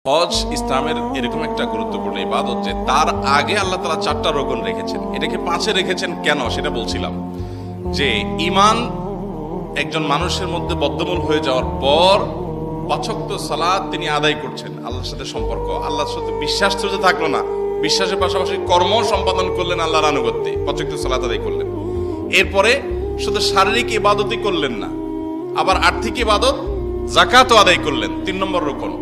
হজ ইসলামের এরকম একটা গুরুত্বপূর্ণ ইবাদত যে তার আগে আল্লাহ তাআলা 4টা রকম রেখেছেন, এটাকে 5-এ রেখেছেন কেন সেটা বলছিলাম। যে ঈমান একজন মানুষের মধ্যে বদ্ধমূল হয়ে যাওয়ার পর 5 ওয়াক্ত সালাত তিনি আদায় করছেন, আল্লাহর সাথে সম্পর্ক, আল্লাহর সাথে বিশ্বাস তো থাকলো না, বিশ্বাসের পাশাপাশি কর্ম সম্পাদন করলেন, আল্লাহর আনুগত্যে 5 ওয়াক্ত সালাত আদায় করলেন। এরপরে শুধু শারীরিক ইবাদতই করলেন না, আবার আর্থিক ইবাদত যাকাতও আদায় করলেন, 3 নম্বর রকম।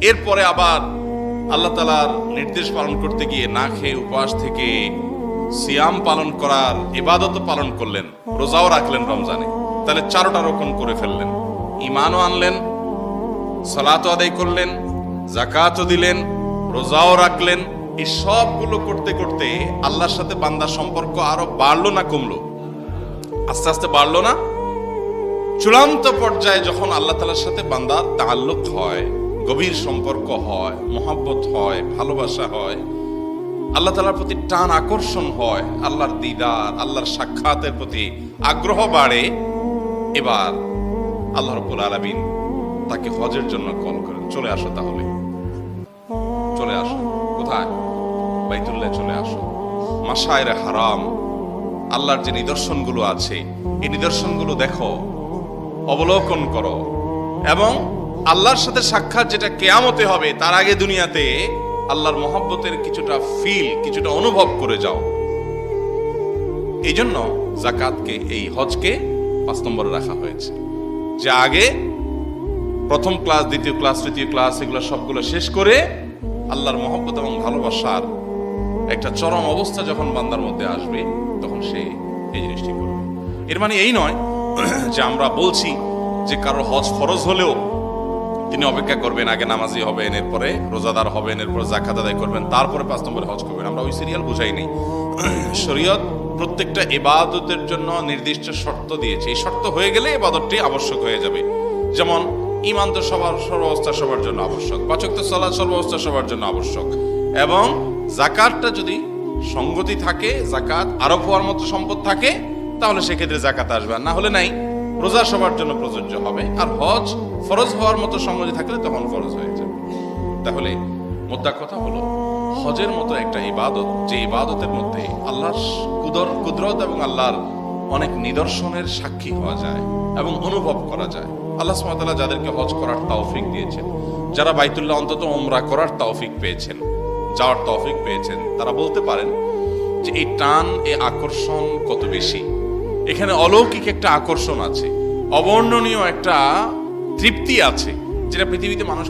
এরপরে আবার আল্লাহ তাআলার নির্দেশ পালন করতে গিয়ে না খেয়ে উপবাস থেকে সিয়াম পালন করার ইবাদতও পালন করলেন, রোজাও রাখলেন রমজানে। তাহলে 4টা রকম করে ফেললেন, ঈমানও আনলেন, সালাতও আদায় করলেন, যাকাতও দিলেন, রোজাও রাখলেন। এই সবগুলো করতে করতে আল্লাহর সাথে বান্দার সম্পর্ক আরো বাড়লো না কমলো? আস্তে আস্তে বাড়লো না? চূড়ান্ত পর্যায়ে যখন আল্লাহ তাআলার সাথে বান্দার তাআল্লুক হয়, গভীর সম্পর্ক হয়, মহব্বত হয়, ভালোবাসা হয়, আল্লাহ তাআলার প্রতি টান আকর্ষণ হয়, আল্লাহর দিদার, আল্লাহর সাক্ষাতের প্রতি আগ্রহ বাড়ে, এবার আল্লাহ রাব্বুল আলামিন তাকে হজের জন্য কল করেন, চলে আসো, তাহলে চলে আসো। কোথায়? বাইতুল্লাহ চলে আসো। মাশায়ের হারাম, আল্লাহর যে নিদর্শনগুলো আছে এই নিদর্শনগুলো দেখো, অবলোকন করো, এবং আল্লাহর সাথে সাক্ষাৎ যেটা কিয়ামতে হবে তার আগে দুনিয়াতে আল্লাহর মহব্বতের কিছুটা ফিল, কিছুটা অনুভব করে যাও। এই জন্য যাকাতকে, এই হজকে 5 নম্বরে রাখা হয়েছে, যে আগে প্রথম ক্লাস, দ্বিতীয় ক্লাস, তৃতীয় ক্লাস এগুলো সবগুলো শেষ করে আল্লাহর মহব্বত এবং ভালোবাসার একটা চরম অবস্থা যখন বান্দার মধ্যে আসবে তখন সে এই জিনিসটি করবে। এর মানে এই নয় যে আমরা বলছি যে কারো হজ ফরজ হলেও তিনি অপেক্ষা করবেন, আগে নামাজি হবেন, এরপরে রোজাদার হবেন, এরপর যাকাত আদায় করবেন, তারপরে 5 নম্বরে হজ করবেন। আমরা ওই সিরিয়াল বুঝাই নেই। শরীয়ত প্রত্যেকটা ইবাদতের জন্য নির্দিষ্ট শর্ত দিয়েছে, এই শর্ত হয়ে গেলে ইবাদতটি আবশ্যক হয়ে যাবে। যেমন ঈমান তো সর্বাবস্থা সবার জন্য আবশ্যক, 5 ওয়াক্ত সালাত সর্বাবস্থা সবার জন্য আবশ্যক, এবং যাকাতটা যদি সঙ্গতি থাকে, যাকাত আরোপ হওয়ার মতো সম্পদ থাকে, তাহলে সেক্ষেত্রে যাকাত আসবে, না হলে নাই। রোজা সবার জন্য প্রযোজ্য হবে, আর হজ ফরজ হওয়ার মতো সঙ্গতি থাকলে তখন ফরজ হয়ে যাবে। তাহলে মোদ্দা কথা হলো, হজের মতো একটা ইবাদত, যে ইবাদতের মধ্যে আল্লাহর কুদরত এবং আল্লাহর অনেক নিদর্শনের সাক্ষী হওয়া যায় এবং অনুভব করা যায়। আল্লাহ সুবহানাহু ওয়া তাআলা যাদেরকে হজ করার তৌফিক দিয়েছেন, যারা বাইতুল্লাহ অন্তত উমরা করার তৌফিক পেয়েছেন, যাওয়ার তৌফিক পেয়েছেন, তারা বলতে পারেন যে এই টান, এই আকর্ষণ কত বেশি। এখানে অলৌকিক একটা আকর্ষণ আছে, অবর্ণনীয় একটা তৃপ্তি আছে, যেটা পৃথিবীতে মানুষ